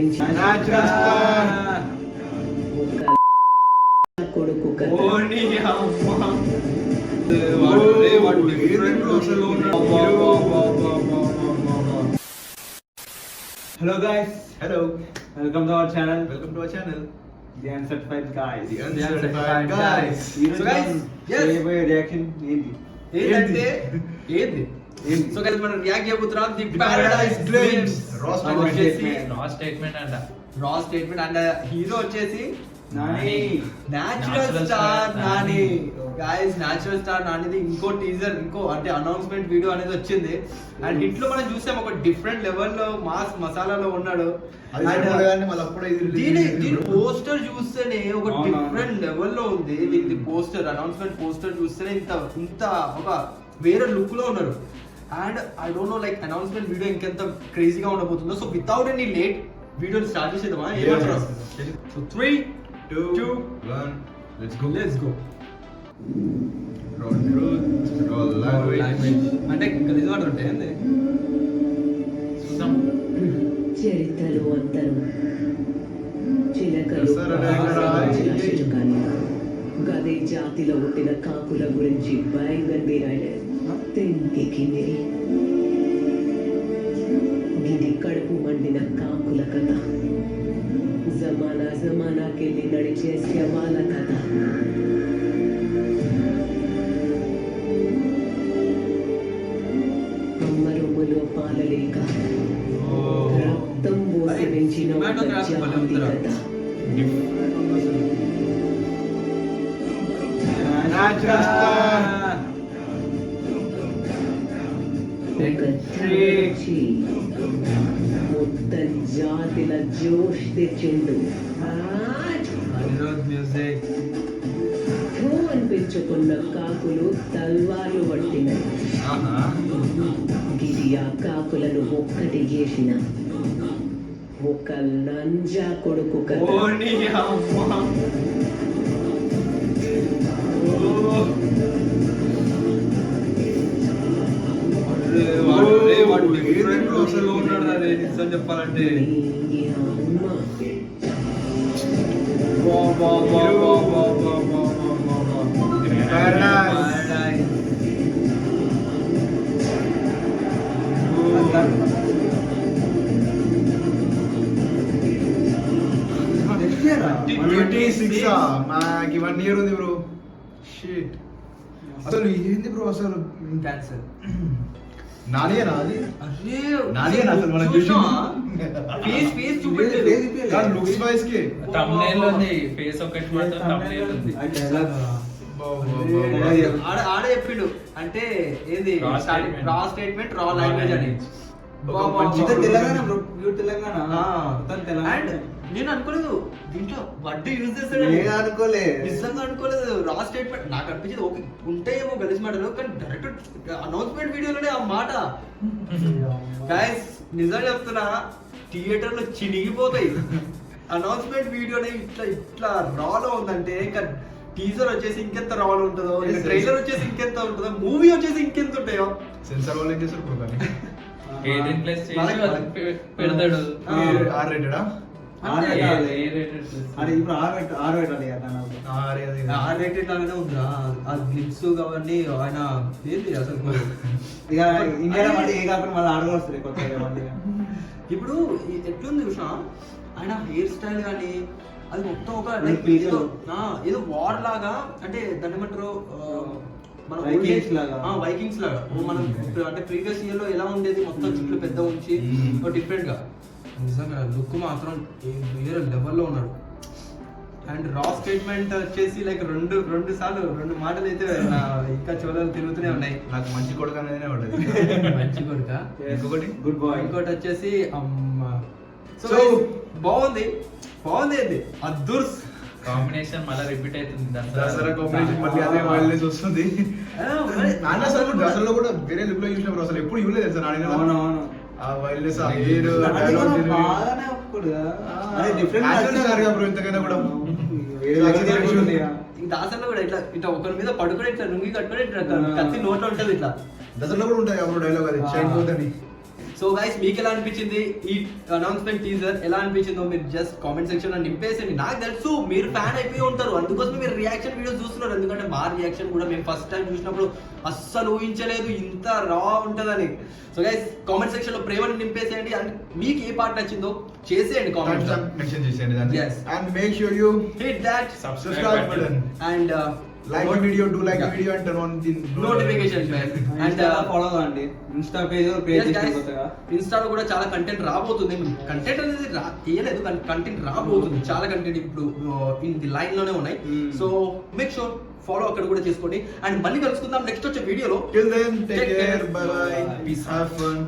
గురించి కొడుకు Hello guys, Hello, welcome to our channel. welcome to our channel. The Uncertified Guys. The Uncertified Guys. So guys, yes. reaction ఏంటి? ఏంటంటే ఏంటి? So guys మనం react చేయబోతున్నాం the The Paradise Paradise dreams Dreams. Raw statement అంట statement and hero వచ్చేసి Nani. Natural star Nani. Guys natural star నానిది ఇంకో teaser ఇంకో అంటే అనౌన్స్మెంట్ వీడియో అనేది వచ్చింది అండ్ హిట్ లో మనం చూసాం ఒక డిఫరెంట్ లెవెల్ లో మాస్ మసాలాలో ఉన్నాడు దీని పోస్టర్ చూస్తేనే ఒక అవునా. డిఫరెంట్ లెవెల్ లో ఉంది దీని పోస్టర్ అనౌన్స్మెంట్ పోస్టర్ చూస్తేనే ఇంత ఒక వేరే లుక్ లో ఉన్నాడు and I don't know like announcement video ఇంకెంత క్రేజీగా ఉండబోతుందో so without any late video start చేసేద్దామా ఏమంటారు so 3 2 1 let's go roll truth roll language అంటే గలీజ్ మాట ఉంటాయి ఏంది చూద్దాం చరిత్రలు అందరూ చిలకలు దసరా కానీ గదే జాతిలో పుట్టిన కాకుల గురించి భయంగా తెంకెకి గిది కడుపు మండిన కాకుల కథ జమానాకెళ్ళి నడిచే శవాల కథ అమ్మరొమ్ములో పాలలేక రక్తం పోసి పెంచిన ఒక జాతి కథ Natural star. ఒక త్రేచి మొత్తం జాతిల జోష్ తెచ్చిండు అనిరుద్ మ్యూజిక్ అనిపించుకున్న కాకులు తల్వాలు పట్టినాయి గిది ఆ కాకులను ఒక్కటి చేసిన ఒక లంజా కొడుకు కథ ఓని అమ్మ వాడు డిఫరెంట్ లో ఉన్నాడు అదే నిజం చెప్పాలంటే ఈ అమ్మ మాకి 1 year ఉంది బ్రో షిట్ అసలు ఏంది బ్రో అసలు క్యాన్సర్ నానియేనా అది అరే నానియేనా అసలు మనం ఫేస్ చూపెట్టలేదు కానీ లుక్స్ వైస్ కి తమ్నేల్ ఉంది ఫేస్ ఒకటి మాత్రం తమ్నేల్ ఉంది ఆడ చెప్పిండు అంటే ఏంది Raw statement. రా స్టేట్మెంట్ రా లాంగ్వేజ్ అని తెలంగాణ bro, pure తెలంగాణ. మొత్తం తెలంగాణ. అండ్ నేను అనుకోలేదు దీంట్లో వడ్డీ యూజ్ చేస్తాడు నేను అనుకోలే. నిజంగా అనుకోలేదు రా స్టేట్మెంట్ నాకు అనిపించింది ఓకే ఉంటాయేమో గలీజ్ మాటలు కానీ డైరెక్ట్ అనౌన్స్మెంట్ వీడియోలోనే ఆ మాట గైస్ నిజంగా చెప్తున్నా థియేటర్ లో చినిగిపోతాయి అనౌన్స్మెంట్ వీడియోనే ఇట్లా రాలో ఉందంటే ఇంకా టీజర్ వచ్చేసి ఇంకెంత రాలో ఉంటుందో ట్రైలర్ వచ్చేసి ఇంకెంత ఉంటుందో మూవీ వచ్చేసి ఇంకెంత ఉంటాయో సెన్సార్ వాళ్ళు ఏం చేస్తారు బ్రో కానీ 18+ చేసి పెడతాడు ఆర్ రేటెడా అరే ఇప్పుడు ఆరు పెట్టాలి కదా నాకు. ఆర్ రేటెడ్ లాగానే ఉందా ఆ గ్లిప్స్ అవన్నీ ఆయన ఏంది అసలు ఇక ఇండియాలో మళ్ళీ ఏ కాకుండా మళ్ళీ ఆరు వస్తుంది కొత్తగా మళ్ళీ. ఇప్పుడు ఎట్లుంది చూసా ఆయన హెయిర్ స్టైల్ కానీ అది మొత్తం ఒక అది like peace. ఏదో వార్ లాగా అంటే దాన్ని ఏమంటారు మన Vikings లాగా. వైకింగ్స్ లాగా మనం అంటే ప్రీవియస్ ఇయర్ లో ఎలా ఉండేది మొత్తం చుట్టూ పెద్ద ఉంచి డిఫరెంట్ గా నిజంగా లుక్ మాత్రం వేరే లెవెల్లో ఉన్నాడు అండ్ రా స్టేట్మెంట్ వచ్చేసి లైక్ రెండు సార్లు రెండు మాటలు అయితే నా ఇంకా చోళలు తిరుగుతూనే ఉన్నాయి నాకు మంచి కొడుకు అనేది ఉండదు మంచి కొడుక ఇంకొకటి గుడ్ బాయ్. ఇంకోటి వచ్చేసి అమ్మ సో So, బాగుంది ఏంది అద్దుర్స్ కాంబినేషన్ మళ్ళీ రిపీట్ అవుతుంది దసరా కాంబినేషన్ మళ్ళీ అదే వైల్డ్నెస్ వస్తుంది నాన్న అసలు దసరాలో కూడా వేరే లుక్ లో చూసిన బ్రో అసలు ఎప్పుడు ఇవ్వలేదు తెలుసా నాని అవునవును. ఆ వైల్డ్నెస్ ఆ హెయిర్ అది కూడా బాగానే ఒప్పుకోడు కదా. అదే different బ్రో ఇంతకైనా కూడా వేరే దగ్గర ఉంటుంది ఇక. దాసంలో కూడా ఇట్లా ఒకరి మీద పడుకొని ఇట్లా నుంగి కట్టుకొని ఇట్లా కత్తి నోట్లో ఉంటది ఇట్లా దసరాలో కూడా ఉంటాయి అప్పుడు డైలాగ్ అది చైన్ పోతుంది సో గైస్ మీకు ఎలా అనిపించింది ఈ అనౌన్స్మెంట్ టీజర్, ఎలా అనిపించిందో మీరు జస్ట్ కామెంట్ సెక్షన్ లో నింపేసండి. నాకు తెలుసు మీరు ఫ్యాన్ అయిపోయి ఉంటారు, అందుకోసం మీరు రియాక్షన్ వీడియోస్ చూస్తున్నారు. ఎందుకంటే మా రియాక్షన్ కూడా మేము ఫస్ట్ టైం చూసినప్పుడు అస్సలు ఊహించలేదు ఇంత రా ఉంటుందని. సో గైస్ కామెంట్ సెక్షన్ లో ప్రేమను నింపేసేయండి. అండ్ మీకు ఏ పార్ట్ నచ్చిందో చేసేయండి కామెంట్ మెన్షన్ చేసేయండి దాన్ని. Yes. And make sure you hit that subscribe button. And Like the video, do like the video and turn on the notification and follow అవ్వండి Insta page create చేసిన కొత్తగా. ఇన్స్టాలో కూడా చాలా కంటెంట్ రాబోతుంది. కంటెంట్ అనేది తీయలేదు కానీ కంటెంట్ రాబోతుంది. చాలా కంటెంట్ ఇప్పుడు ఇన్ ది లైన్ లోనే ఉన్నాయి. సో మేక్ షూర్ ఫాలో అక్కడ కూడా చేసుకోండి. అండ్ మళ్ళీ కలుసుకుందాం నెక్స్ట్ వచ్చే వీడియోలో. Till then, take care, bye bye, Peace. have fun.